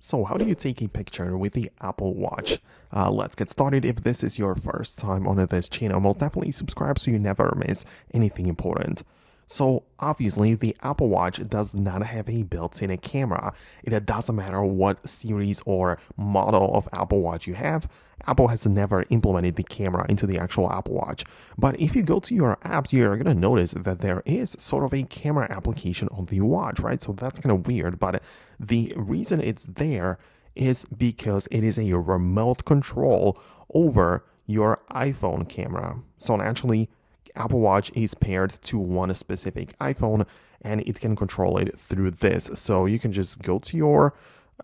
So how do you take a picture with the Apple Watch? Let's get started. If this is your first time on this channel, most definitely subscribe so you never miss anything important. So obviously the Apple Watch does not have a built-in camera. It doesn't matter what series or model of Apple Watch you have. Apple has never implemented the camera into the actual Apple Watch. But if you go to your apps, you're going to notice that there is sort of a camera application on the watch, right? So that's kind of weird, but the reason it's there is because it is a remote control over your iPhone camera. So naturally, Apple Watch is paired to one specific iPhone and it can control it through this. So you can just go to your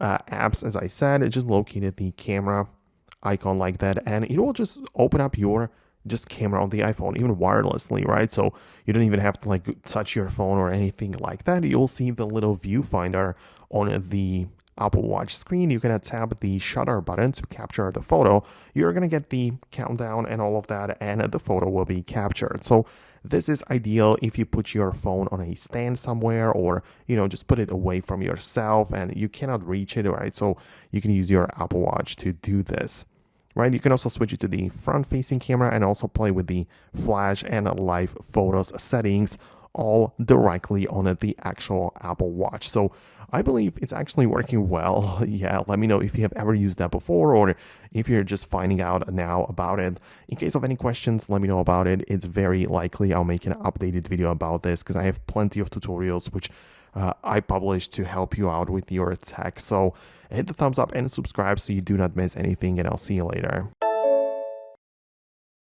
apps, as I said, it just located the camera icon like that, and it will just open up your just camera on the iPhone, even wirelessly, right? So you don't even have to like touch your phone or anything like that. You'll see the little viewfinder on the Apple Watch screen. You can tap the shutter button to capture the photo. You're going to get the countdown and all of that, and the photo will be captured. So this is ideal if you put your phone on a stand somewhere, or just put it away from yourself and you cannot reach it, right? So you can use your Apple Watch to do this. Right, you can also switch it to the front-facing camera and also play with the flash and live photos settings all directly on the actual Apple Watch. So I believe it's actually working well. Yeah, let me know if you have ever used that before or if you're just finding out now about it. In case of any questions, let me know about it. It's very likely I'll make an updated video about this because I have plenty of tutorials which I publish to help you out with your tech. So hit the thumbs up and subscribe so you do not miss anything, and I'll see you later.